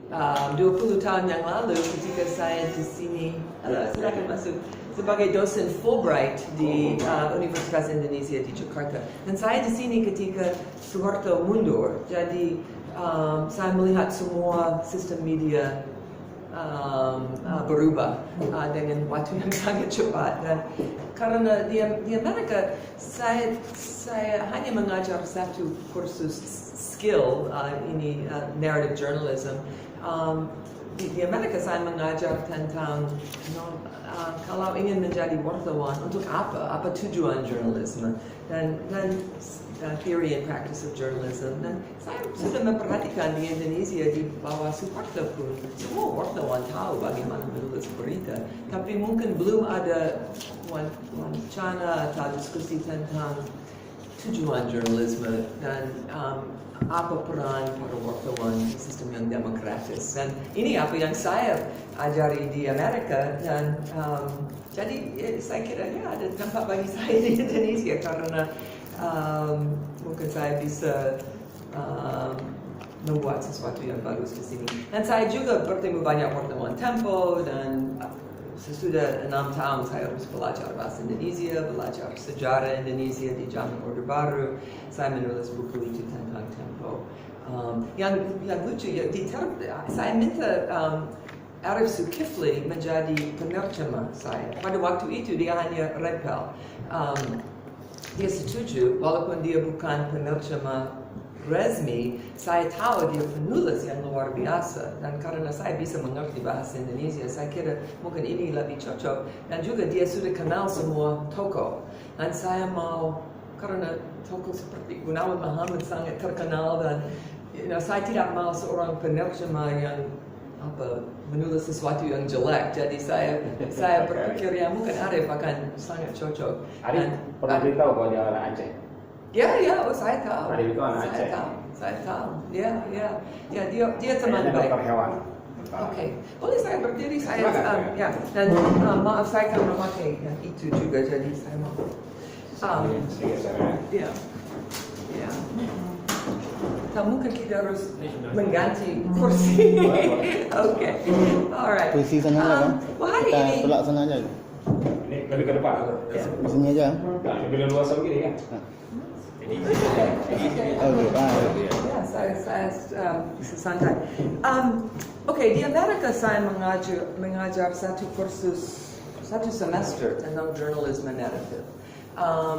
20 tahun yang lalu ketika saya di sini, silakan masuk, sebagai dosen Fulbright di Universitas Indonesia di Jakarta. Dan saya di sini ketika Soeharto mundur, jadi saya melihat semua sistem media berubah dengan waktu yang sangat cepat. Dan karena di Amerika saya hanya mengajar satu kursus skill ini narrative journalism. Di Amerika saya mengajar tentang kalau ingin menjadi wartawan untuk apa tujuan jurnalisme dan theory and practice of journalism. Dan saya sudah memperhatikan di Indonesia di bawah Soeharto pun semua wartawan tahu bagaimana menulis berita, tapi mungkin belum ada wacana atau diskusi tentang tujuan jurnalisme dan apa peran para wartawan di sistem yang demokratis. Dan ini apa yang saya ajari di Amerika, dan jadi saya kira ada tempat bagi saya di Indonesia karena mungkin saya bisa membuat sesuatu yang bagus di sini. Dan saya juga bertemu banyak wartawan Tempo, dan sesudah 6 tahun saya harus belajar bahasa Indonesia, belajar sejarah Indonesia di zaman Orde Baru. Saya menulis buku itu tentang Tempo. Yang lucu ya, saya minta Arif Zulkifli menjadi penerjemah saya. Pada waktu itu dia hanya repel. Dia setuju, walaupun dia bukan penerjemah resmi, saya tahu dia penulis yang luar biasa, dan karena saya bisa mengerti bahasa Indonesia, saya kira mungkin ini lebih cocok. Dan juga dia sudah kenal semua tokoh, dan saya mau, karena tokoh seperti Gunawan Muhammad sangat terkenal, dan saya tidak mau seorang penerjemah yang menulis sesuatu yang jelek. Jadi saya berpikir ya mungkin Arif akan sangat cocok. Arif pernah beritahu bahwa dia orang Aceh? Ya, saya tahu. Arif itu anak Aceh. Saya tahu. Ya, dia teman baik. Dokter hewan. Oke, boleh saya berdiri? Saya ya. Dan maaf saya akan memakai yang itu juga. Jadi saya mau. Ya. Mungkin kita harus mengganti kursi. Oke, alright. Kursi sana aja kan? Hari Kita ini tolak sana aja. Ini lebih ke depan. Di sini aja. Lebih leluasa begini kan? Ya, saya santai. Oke, di Amerika saya mengajar satu kursus, satu semester tentang Jurnalisme Naratif.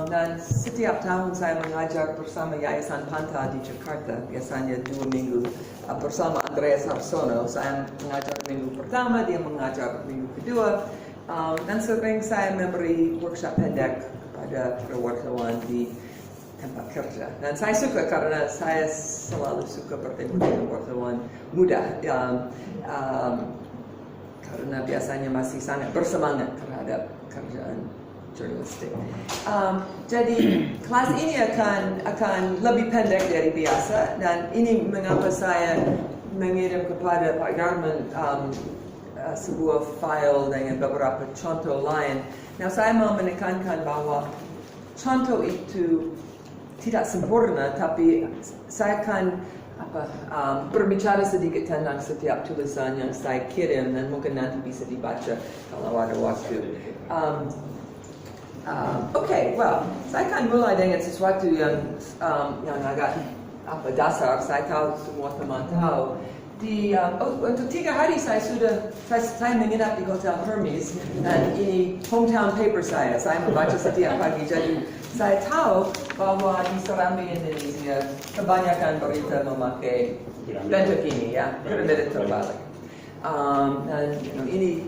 Dan setiap tahun saya mengajar bersama Yayasan Panta di Jakarta, biasanya 2 minggu bersama Andreas Harsono. Saya mengajar minggu pertama, dia mengajar minggu kedua, dan sering saya memberi workshop pendek kepada wartawan di tempat kerja. Dan saya suka karena saya selalu suka bertemu dengan wartawan muda, karena biasanya masih sangat bersemangat terhadap kerjaan jurnalistik. Jadi kelas ini akan lebih pendek dari biasa, dan ini mengapa saya mengirim kepada Pak Garman sebuah file dengan beberapa contoh lain. Nah, saya mau menekankan bahwa contoh itu tidak sempurna, tapi saya akan berbicara sedikit tentang setiap tulisan yang saya kirim, dan mungkin nanti bisa dibaca kalau ada waktu. Saya akan mulai dengan sesuatu yang agak dasar. Saya tahu semua teman tahu. Untuk 3 hari saya menginap di Hotel Hermes, dan ini hometown paper saya. Saya membaca setiap pagi. Jadi saya tahu bahwa di Serambi Indonesia kebanyakan berita memakai bentuk ini, ya, piramida terbalik. Dan ini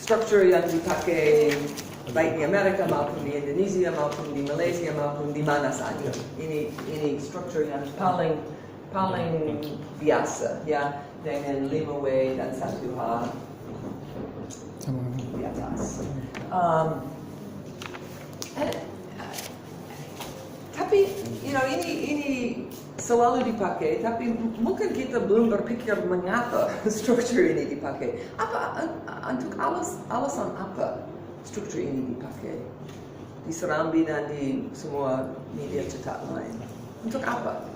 struktur yang dipakai baik di Amerika maupun di Indonesia maupun di Malaysia maupun di mana saja. Ini struktur yang paling biasa, ya, dengan 5W dan 1H di atas. Tapi ini selalu dipakai, tapi mungkin kita belum berpikir mengapa struktur ini dipakai. Untuk alasan apa struktur ini dipakai di Serambi dan di semua media cetak lain? Untuk apa?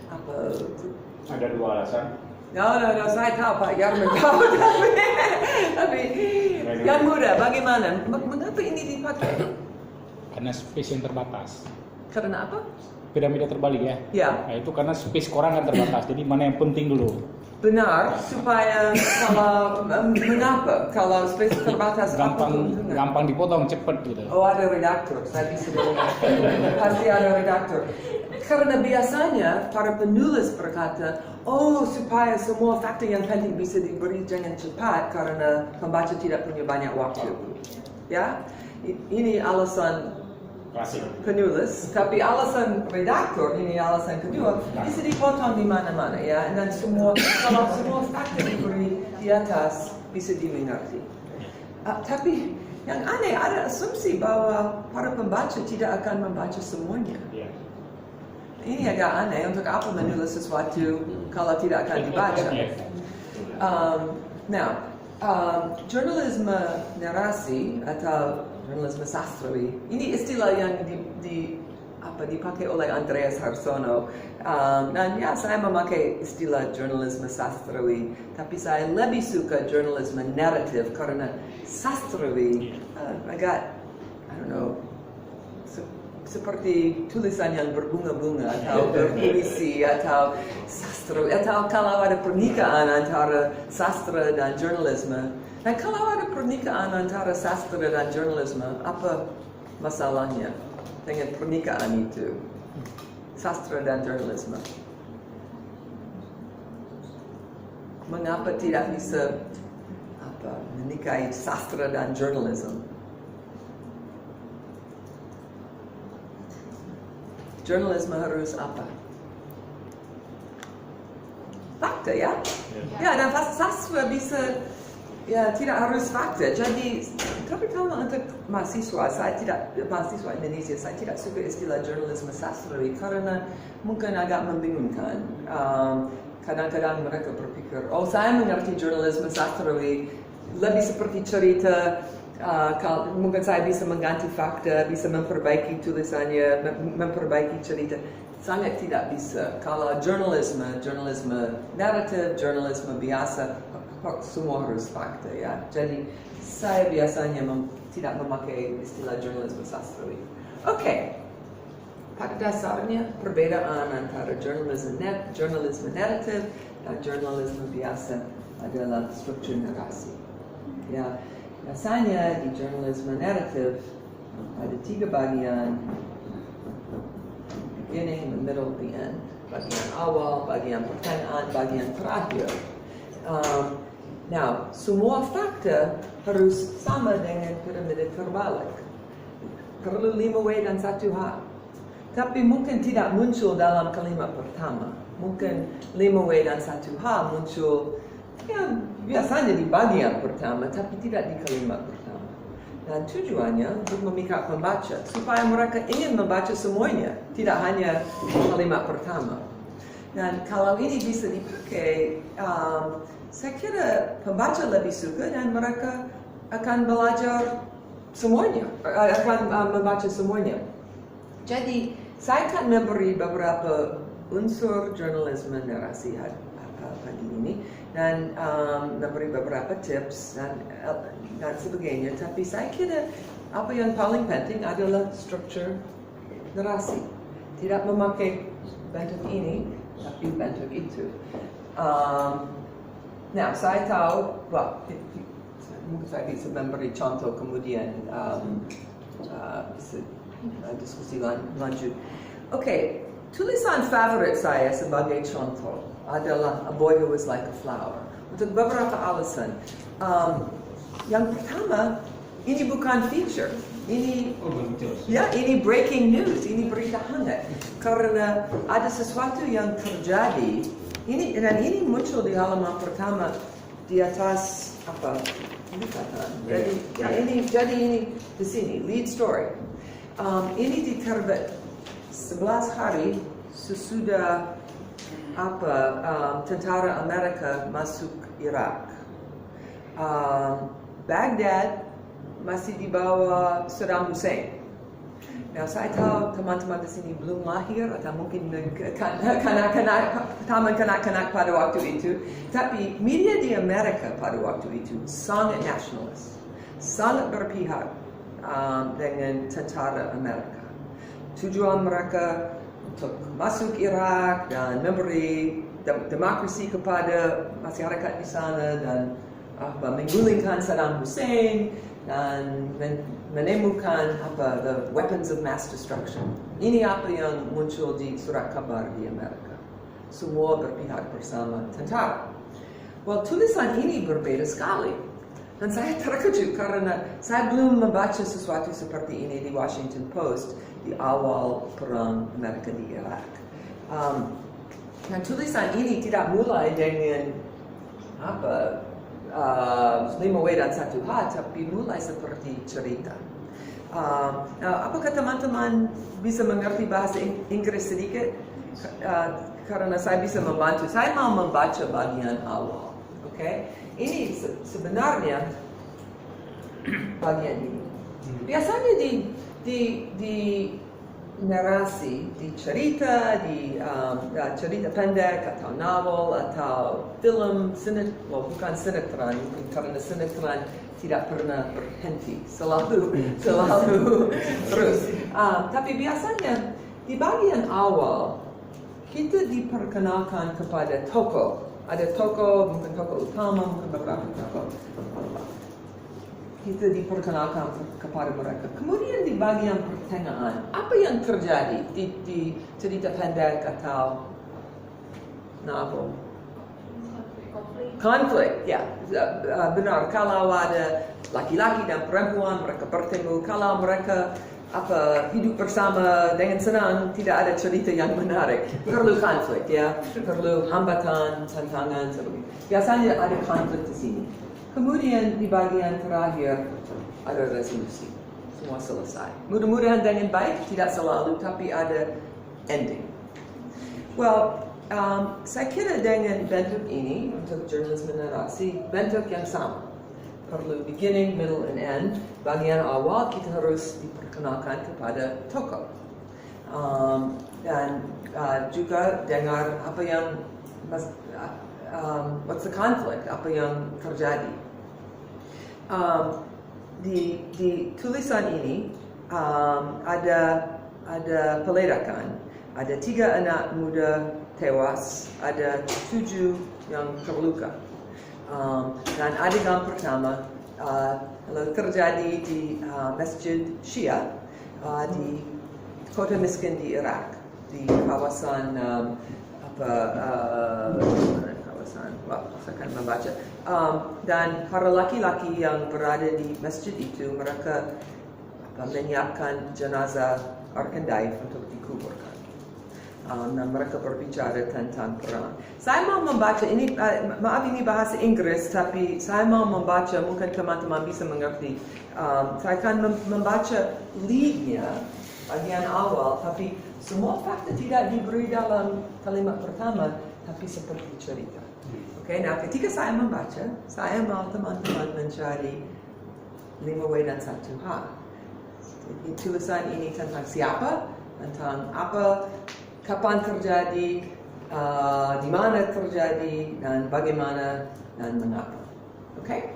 Apa? Ada dua alasan. No, saya tahu Pak Yarman tahu. Tapi yang muda, bagaimana? Mengapa ini dipakai? Karena space yang terbatas. Karena apa? Piramida terbalik ya. Ya. Nah, itu karena space koran kan terbatas. Jadi mana yang penting dulu? Benar, supaya kalau mengapa? Kalau space terbatas gampang dipotong cepat gitu. Oh, ada redaktur, saya bisa dengar. Pasti ada redaktur. Karena biasanya para penulis berkata, oh supaya semua fakta yang penting bisa diberi jangan cepat karena pembaca tidak punya banyak waktu. Ya, ini alasan Klasik. penulis, tapi alasan redaktor ini alasan kedua bisa dipotong di mana-mana ya, dan kalau semua fakta diberi di atas bisa dimengerti. Tapi yang aneh ada asumsi bahwa para pembaca tidak akan membaca semuanya. Iya. Ini agak aneh, untuk apa menulis sesuatu kalau tidak akan dibaca. Jurnalisme narasi atau jurnalisme sastrawi, ini istilah yang dipakai oleh Andreas Harsono. Dan ya, saya memakai istilah jurnalisme sastrawi, tapi saya lebih suka jurnalisme naratif karena sastrawi agak, I don't know, seperti tulisan yang berbunga-bunga atau berpuisi atau sastra, atau kalau ada pernikahan antara sastra dan jurnalisme. Dan kalau ada pernikahan antara sastra dan jurnalisme, apa masalahnya dengan pernikahan itu? Sastra dan jurnalisme. Mengapa tidak bisa menikahi sastra dan jurnalisme? Jurnalisme harus apa? Fakta ya? Ya, dan sastra bisa, ya tidak harus fakta. Jadi, terutama untuk mahasiswa Indonesia, saya tidak suka istilah jurnalisme sastrawi karena mungkin agak membingungkan. Kadang-kadang mereka berpikir, oh saya mengerti jurnalisme sastrawi lebih seperti cerita. Mungkin saya bisa mengganti fakta, bisa memperbaiki tulisannya, memperbaiki cerita. Sangat tidak bisa. Kalau jurnalisme naratif, jurnalisme biasa, semua harus fakta ya. Jadi saya biasanya tidak memakai istilah jurnalisme sastrawi. Oke. Pada dasarnya perbedaan antara jurnalisme naratif dan jurnalisme biasa adalah struktur narasi. Ya. Biasanya di jurnalisme naratif ada 3 bagian, beginning, the middle, the end. Bagian awal, bagian pertengahan, bagian terakhir. Semua fakta harus sama dengan piramida terbalik. Perlu 5W dan 1H. Tapi mungkin tidak muncul dalam kalimat pertama. Mungkin 5W dan 1H muncul ya, biasanya di bagian pertama, tapi tidak di kalimat pertama. Dan tujuannya untuk memikat pembaca, supaya mereka ingin membaca semuanya, tidak hanya kalimat pertama. Dan kalau ini bisa dipakai, saya kira pembaca lebih suka dan mereka akan belajar semuanya, akan membaca semuanya. Jadi, saya akan memberi beberapa unsur jurnalisme narasi pagi ini, dan memberi beberapa tips dan sebagainya. Tapi saya kira apa yang paling penting adalah struktur narasi. Tidak memakai bentuk ini, tapi bentuk itu. Saya tahu, mungkin saya bisa memberi contoh kemudian bisa diskusi lanjut. Oke, tulisan favorit saya sebagai contoh adalah A Boy Who Was Like a Flower. Untuk beberapa alasan. Yang pertama, ini bukan feature. Ini breaking news. Ini berita hangat. Karena ada sesuatu yang terjadi. Ini muncul di halaman pertama di atas pendekatan. Jadi ini di sini lead story. Ini diterbit 11 hari sesudah tentara Amerika masuk Irak. Baghdad masih di bawah Saddam Hussein. Nah, saya tahu teman-teman di sini belum lahir atau mungkin taman kanak-kanak pada waktu itu. Tapi media di Amerika pada waktu itu sangat nasionalis, sangat berpihak dengan tentara Amerika. Tujuan mereka untuk masuk Irak dan memberi demokrasi kepada masyarakat di sana dan menggulingkan Saddam Hussein dan menemukan the weapons of mass destruction. Ini apa yang muncul di surat kabar di Amerika. Semua berpihak bersama tentara. Well, tulisan ini berbeda sekali. Dan saya terkejut karena saya belum membaca sesuatu seperti ini di Washington Post di awal perang Amerika di Irak. Dan tulisan ini tidak mulai dengan 5W dan 1H, tapi mulai seperti cerita. Nah, apakah teman-teman bisa mengerti bahasa Inggris sedikit? Karena saya bisa membantu. Saya mau membaca bagian awal. Okay? Ini sebenarnya bagian ini. Biasanya di narasi, di cerita, cerita pendek atau novel atau film, bukan sinetron, karena sinetron tidak pernah berhenti, selalu terus. Tapi biasanya di bagian awal kita diperkenalkan kepada tokoh. Ada tokoh, mungkin tokoh utama, mungkin beberapa tokoh. Kita diperkenalkan kepada mereka. Kemudian di bagian pertengahan, apa yang terjadi di cerita pendek atau novel? Konflik, ya, benar. Kalau ada laki-laki dan perempuan, mereka bertemu. Kalau mereka hidup bersama dengan senang, tidak ada cerita yang menarik. Perlu konflik, ya, perlu hambatan, tantangan. Biasanya ada konflik di sini. Kemudian di bagian terakhir ada resolusi. Semua selesai. Mudah-mudahan dengan baik, tidak selalu, tapi ada ending. Well, saya kira dengan bentuk ini, untuk jurnalisme narasi, bentuk yang sama. Perlu beginning, middle, and end. Bagian awal kita harus diperkenalkan kepada tokoh. Dan juga dengar apa yang what's the conflict, apa yang terjadi. Di tulisan ini ada peledakan, ada 3 anak muda tewas, ada 7 yang terluka. Dan adegan pertama terjadi di Masjid Shia di kota miskin di Irak, di kawasan saya akan membaca. Dan para laki-laki yang berada di masjid itu, mereka menyiapkan jenazah Arkandaif untuk dikuburkan. Dan mereka berbicara tentang perang. Saya mau membaca ini, maaf ini bahasa Inggris, tapi saya mau membaca, mungkin teman-teman bisa mengerti. Saya akan membaca lead-nya, bagian awal, tapi semua fakta tidak diberi dalam kalimat pertama, tapi seperti cerita. Oke, nah ketika saya membaca, saya mau teman-teman mencari 5W dan 1H. Tulisan ini tentang siapa, tentang apa, kapan terjadi, di mana terjadi, dan bagaimana, dan mengapa. Okay?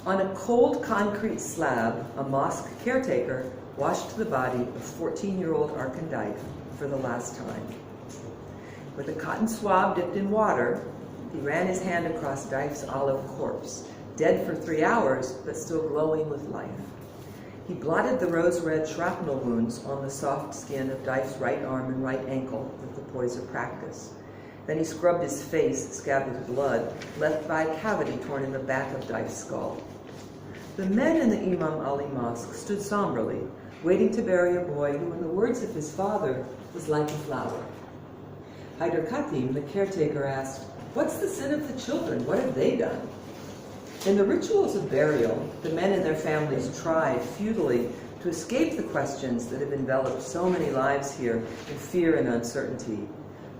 On a cold concrete slab, a mosque caretaker washed the body of 14-year-old Arkandaif for the last time. With a cotton swab dipped in water, he ran his hand across Daif's olive corpse, dead for 3 hours, but still glowing with life. He blotted the rose-red shrapnel wounds on the soft skin of Daif's right arm and right ankle with the poise of practice. Then he scrubbed his face, scabbed with blood, left by a cavity torn in the back of Daif's skull. The men in the Imam Ali Mosque stood somberly, waiting to bury a boy who, in the words of his father, was like a flower. Haider Khatim, the caretaker, asked, "What's the sin of the children? What have they done?" In the rituals of burial, the men and their families tried futilely to escape the questions that have enveloped so many lives here in fear and uncertainty.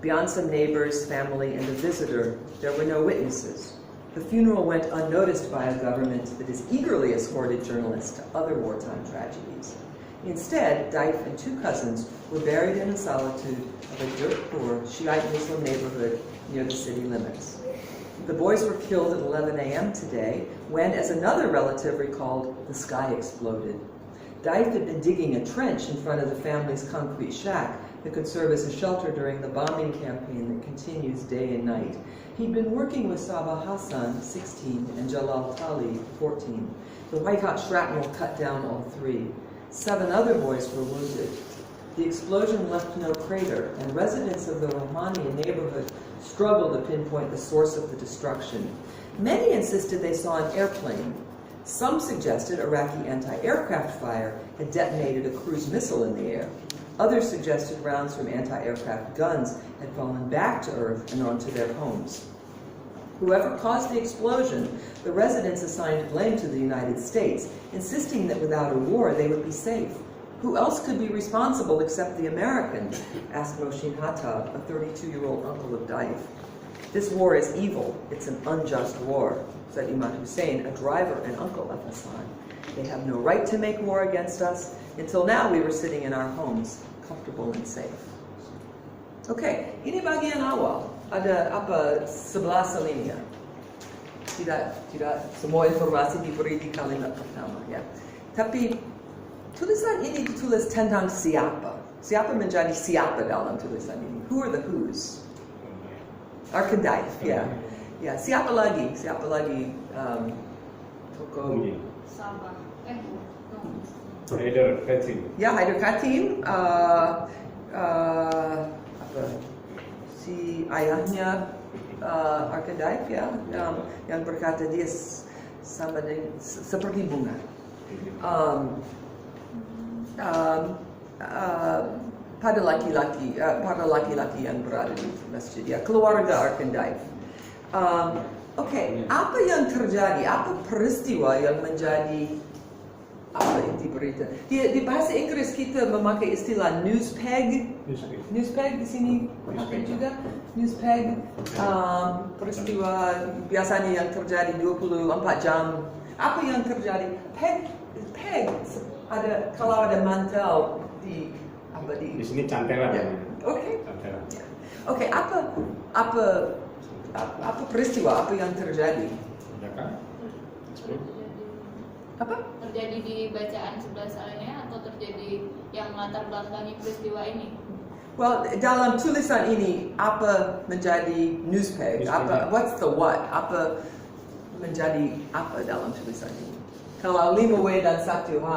Beyond some neighbors, family, and a visitor, there were no witnesses. The funeral went unnoticed by a government that has eagerly escorted journalists to other wartime tragedies. Instead, Daif and 2 cousins were buried in the solitude of a dirt-poor Shiite Muslim neighborhood near the city limits. The boys were killed at 11 a.m. today when, as another relative recalled, the sky exploded. Daif had been digging a trench in front of the family's concrete shack that could serve as a shelter during the bombing campaign that continues day and night. He'd been working with Sabah Hassan, 16, and Jalal Tali, 14. The white-hot shrapnel cut down all 3. 7 other boys were wounded. The explosion left no crater, and residents of the Romania neighborhood struggled to pinpoint the source of the destruction. Many insisted they saw an airplane. Some suggested Iraqi anti-aircraft fire had detonated a cruise missile in the air. Others suggested rounds from anti-aircraft guns had fallen back to Earth and onto their homes. Whoever caused the explosion, the residents assigned blame to the United States, insisting that without a war they would be safe. Who else could be responsible except the Americans? Asked Moshin Hattab, a 32-year-old uncle of Daif. This war is evil. It's an unjust war, said Imad Hussein, a driver and uncle of Hassan. They have no right to make war against us. Until now, we were sitting in our homes, comfortable and safe. Okay, ini bagian awal. Ada apa 11 alinea. Tidak semua informasi diberi di kalimat pertama, ya. Tapi tulisan ini ditulis tentang siapa. Siapa menjadi siapa dalam tulisan ini? Who are the who's? Archetype, ya. Ya, siapa lagi? Tokoh Sabah. Haider Katim. Ya, Haider Katim. Apa? Si ayahnya archetype, ya, yang berkata dia sama dengan seperti bunga. Pada laki-laki yang berada di masjid, ya, keluarga archetype. Oke, apa yang terjadi? Apa peristiwa yang menjadi apa inti berita? Di bahasa Inggris kita memakai istilah newspeg. Newspeg di sini memakai juga newspeg. Peristiwa biasanya yang terjadi 24 jam. Apa yang terjadi? Peg ada, kalau ada mantel di sini cantelan. Ya. Oke. Cantelan. Ya. Oke, apa peristiwa apa yang terjadi? Apa? Terjadi di bacaan 11 alinea atau terjadi yang latar belakangi peristiwa ini? Well, dalam tulisan ini apa menjadi newspeg? Apa? What's the what? Apa menjadi apa dalam tulisan ini? Kalau 5W dan 1H,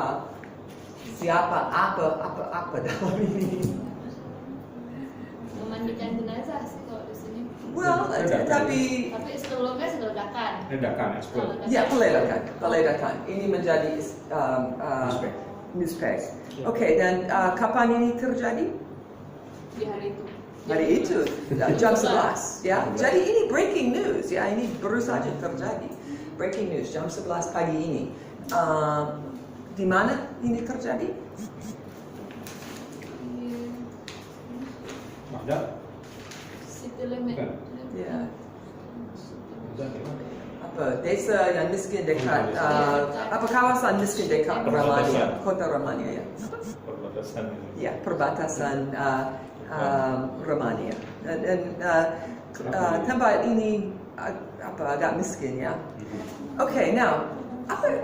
siapa apa dalam ini? Memandikan jenazah sih kalau di sini. Well, tapi sebelumnya ledakan. Ledakan, eksplod. ya, peledakan. Ini menjadi newspeg. Oke, dan kapan ini terjadi? Di hari itu. Hari itu, jam 11, ya. Jadi ini breaking news, ya. Ini baru saja terjadi. Breaking news, jam 11 pagi ini. Di mana ini terjadi? Ada. City limit. Ya. Apa desa yang miskin dekat? Apa kawasan miskin dekat Romania? Kota Romania, ya. Perbatasan. Ya, perbatasan Romania. Dan tempat ini agak miskin, ya. Oke, now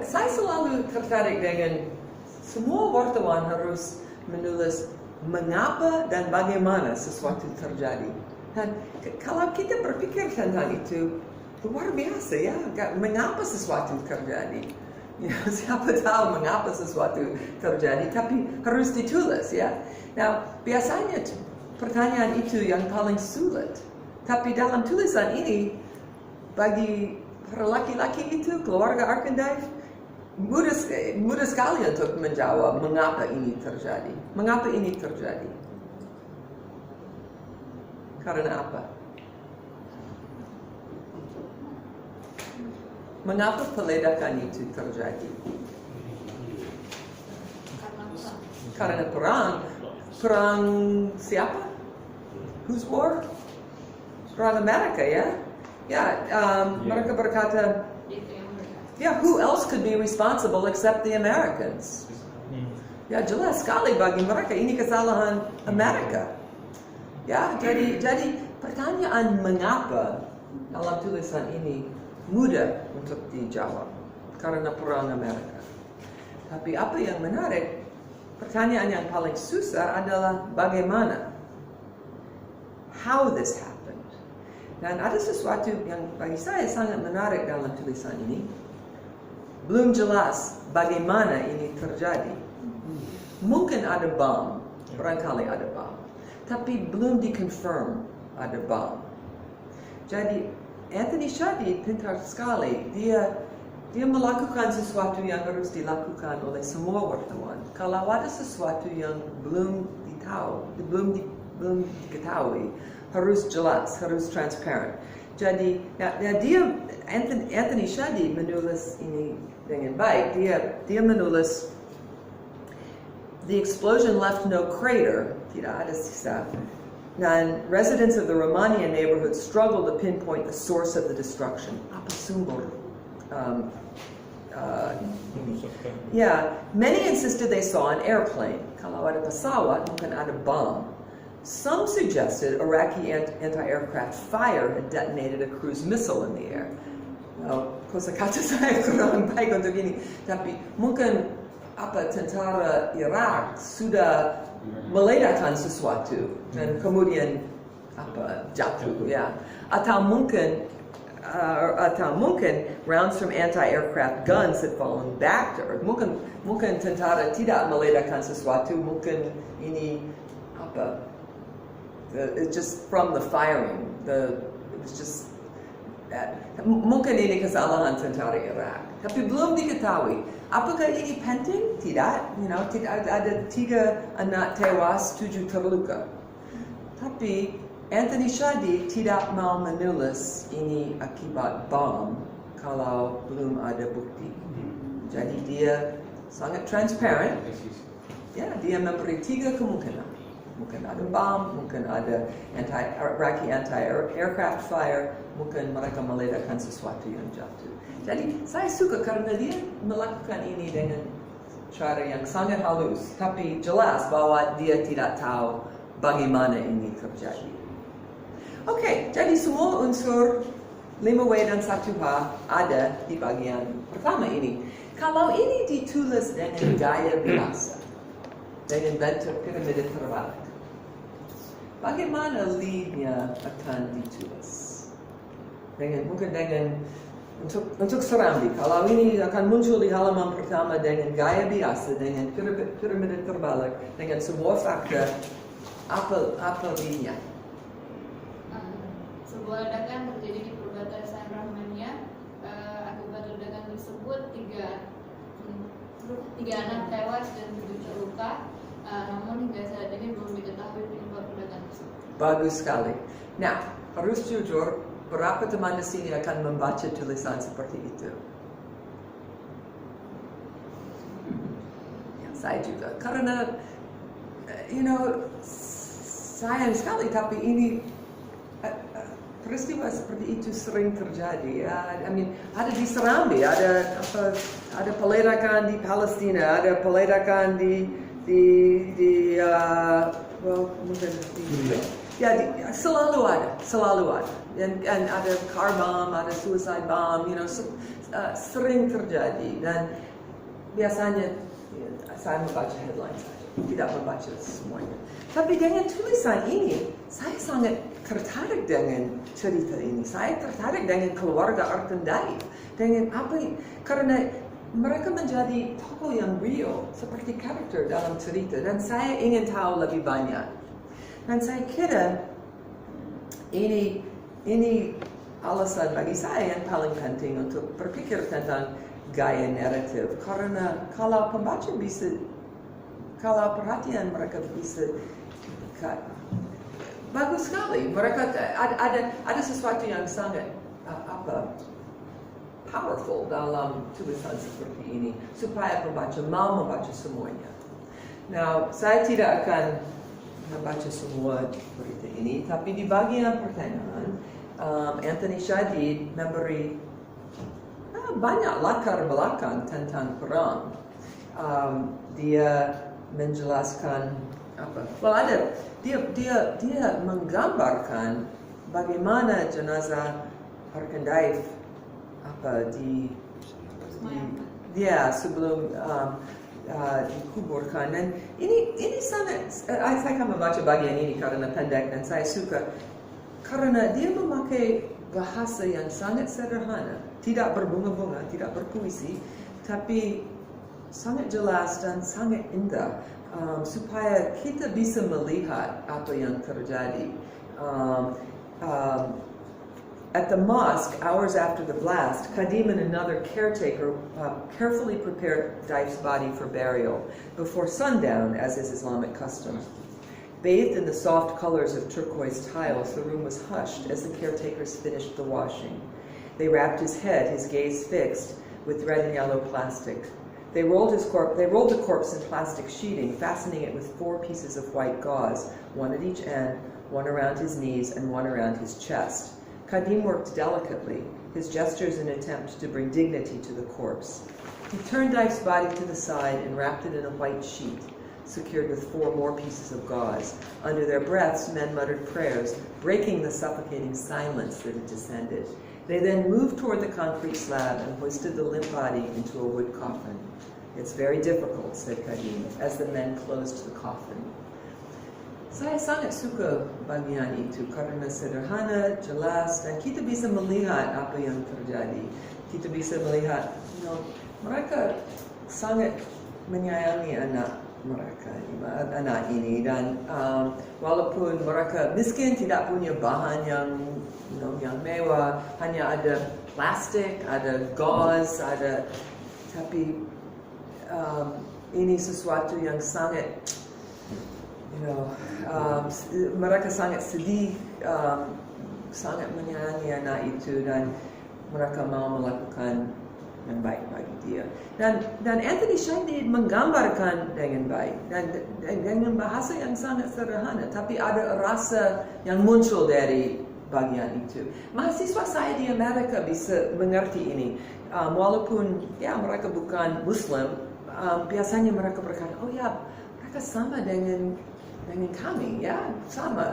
saya selalu tertarik dengan semua wartawan harus menulis mengapa dan bagaimana sesuatu terjadi. Dan kalau kita berpikir tentang itu, luar biasa, ya. Mengapa sesuatu terjadi? Ya, siapa tahu mengapa sesuatu terjadi, tapi harus ditulis, ya. Nah, biasanya pertanyaan itu yang paling sulit. Tapi dalam tulisan ini, bagi para laki-laki itu, keluarga archetype, mudah sekali untuk menjawab mengapa ini terjadi. Mengapa ini terjadi? Karena apa? Mengapa peledakan itu terjadi? Karena perang. Perang siapa? Whose war? Perang Amerika, ya? Ya, mereka berkata, yeah, who else could be responsible except the Americans? Ya jelas sekali bagi mereka ini kesalahan Amerika. Ya, jadi pertanyaan mengapa dalam tulisan ini mudah untuk dijawab karena perang Amerika. Tapi apa yang menarik, pertanyaan yang paling susah adalah bagaimana, how this happened. Dan ada sesuatu yang bagi saya sangat menarik dalam tulisan ini. Belum jelas bagaimana ini terjadi. Mungkin ada bom, barangkali ada bom, tapi belum dikonfirm ada bom. Jadi Anthony Shadid pintar sekali. Dia melakukan sesuatu yang harus dilakukan oleh semua wartawan. Kalau ada sesuatu yang belum diketahui, harus jelas, harus transparent. Jadi, Anthony Shadid menulis ini dengan baik. Dia menulis, the explosion left no crater, tidak ada sisa. And residents of the Romanian neighborhood struggled to pinpoint the source of the destruction. Apa sumber? Many insisted they saw an airplane. Kalau ada pesawat, mungkin ada bom. Some suggested Iraqi anti-aircraft fire had detonated a cruise missile in the air. Kosakata saya kurang baik untuk ini, tapi mungkin tentara Irak sudah meledakkan sesuatu dan kemudian jatuh, ya. Atau mungkin rounds from anti-aircraft guns had fallen back to earth. Mungkin tentara tidak meledakkan sesuatu, mungkin ini it's just from the firing. It was just mungkin ini kesalahan tentara Irak. Tapi belum diketahui. Apakah ini penting? Tidak. Tidak ada 3 anak tewas, 7 terluka. Tapi Anthony Shadid tidak mau menulis ini akibat bom kalau belum ada bukti. Jadi dia sangat transparent. Ya, dia memberi 3 kemungkinan. Mungkin ada bom, mungkin ada Iraqi anti-aircraft fire, mungkin mereka meledakkan sesuatu yang jatuh. Jadi saya suka karena dia melakukan ini dengan cara yang sangat halus, tapi jelas bahwa dia tidak tahu bagaimana ini terjadi. Oke, jadi semua unsur 5W dan 1H ada di bagian pertama ini. Kalau ini ditulis dengan gaya biasa, dengan bentuk piramida terbalik, bagaimana lead-nya akan ditulis? Mungkin dengan untuk Serambi, kalau ini akan muncul di halaman pertama dengan gaya biasa, dengan piramida terbalik, dengan sebuah fakta, apa lead-nya? Sebuah ledakan terjadi di perbatasan Rahmania. Akibat ledakan tersebut 3 anak tewas dan 7 terluka. Namun hingga saat ini belum diketahui penyebab ledakan tersebut. Bagus sekali. Nah, harus jujur, berapa teman di sini akan membaca tulisan seperti itu? Ya, saya juga. Karena, sayang sekali, tapi ini peristiwa seperti itu sering terjadi. Ada di Serambi, ada peledakan di Palestina, ada peledakan selalu ada. Dan ada car bomb, ada suicide bomb, sering terjadi. Dan biasanya saya membaca headline saja, tidak membaca semuanya. Tapi dengan tulisan ini, saya sangat tertarik dengan cerita ini. Saya tertarik dengan keluarga Artendai, dengan karena mereka menjadi tokoh yang real, seperti karakter dalam cerita, dan saya ingin tahu lebih banyak. Dan saya kira ini alasan bagi saya yang paling penting untuk berpikir tentang gaya naratif, karena kalau perhatian mereka bisa bagus sekali. Mereka ada sesuatu yang sangat powerful dalam tulisan seperti ini, supaya pembaca mau membaca semuanya. Now, saya tidak akan membaca semua berita ini, tapi di bagian pertengahan, Anthony Shadid memberi banyak latar belakang tentang perang. Dia menjelaskan apa? Well, ada dia menggambarkan bagaimana jenazah Arkandaif sebelum dikuburkan. Dan ini sangat saya akan membaca bagian ini karena pendek dan saya suka karena dia memakai bahasa yang sangat sederhana, tidak berbunga-bunga, tidak berpuisi, tapi sangat jelas dan sangat indah, supaya kita bisa melihat apa yang terjadi. At the mosque, hours after the blast, Kadim and another caretaker carefully prepared Daif's body for burial before sundown, as is Islamic custom. Bathed in the soft colors of turquoise tiles, the room was hushed as the caretakers finished the washing. They wrapped his head, his gaze fixed, with red and yellow plastic. They rolled the corpse in plastic sheeting, fastening it with 4 pieces of white gauze, one at each end, one around his knees, and one around his chest. Kadim worked delicately, his gestures an attempt to bring dignity to the corpse. He turned Daif's body to the side and wrapped it in a white sheet, secured with 4 more pieces of gauze. Under their breaths, men muttered prayers, breaking the suffocating silence that had descended. They then moved toward the concrete slab and hoisted the limp body into a wood coffin. It's very difficult, said Kadim, as the men closed the coffin. Saya sangat suka bagian itu karena sederhana, jelas, dan kita bisa melihat apa yang terjadi. Kita bisa melihat, mereka sangat menyayangi anak ini, dan walaupun mereka miskin, tidak punya bahan yang mewah, hanya ada plastik, ada gauze, tapi ini sesuatu yang sangat mereka sangat sedih, sangat menyayangi anak itu, dan mereka mau melakukan yang baik bagi dia. Dan Anthony Shadid menggambarkan dengan baik dan dengan bahasa yang sangat sederhana, tapi ada rasa yang muncul dari bagian itu. Mahasiswa saya di Amerika bisa mengerti ini, walaupun mereka bukan Muslim, biasanya mereka berkata, oh ya, mereka sama dengan kami, sama.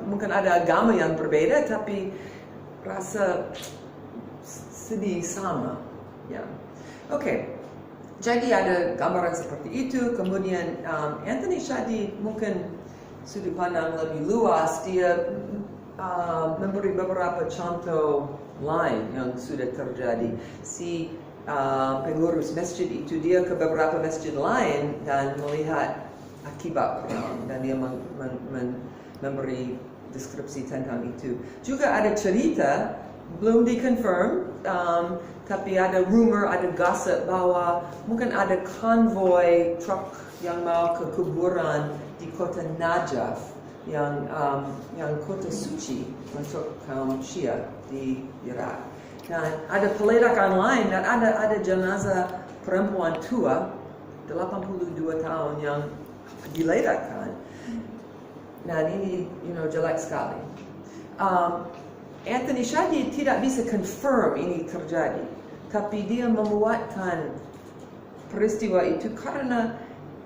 Mungkin ada agama yang berbeda, tapi rasa sedih sama. Oke. Jadi ada gambaran seperti itu. Kemudian Anthony Shadid mungkin sudut pandang lebih luas. Dia memberi beberapa contoh lain yang sudah terjadi. Si pengurus masjid itu dia ke beberapa masjid lain dan melihat akibat perang, dan dia memberi deskripsi tentang itu. Juga ada cerita, belum dikonfirm, tapi ada rumor, ada gossip bahwa mungkin ada konvoi truk yang mau ke kuburan di kota Najaf, yang kota suci untuk kaum Syiah di Irak. Dan ada peledakan lain, dan ada jenazah perempuan tua 82 tahun yang diledakkan, dan ini jelek sekali. Anthony Shadid tidak bisa confirm ini terjadi, tapi dia membuatkan peristiwa itu karena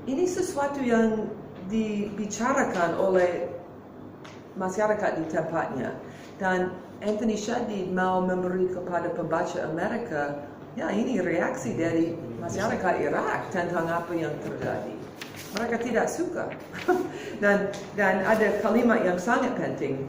ini sesuatu yang dibicarakan oleh masyarakat di tempatnya, dan Anthony Shadid mau memberi kepada pembaca Amerika, ini reaksi dari masyarakat Irak tentang apa yang terjadi. Mereka tidak suka. dan ada kalimat yang sangat penting.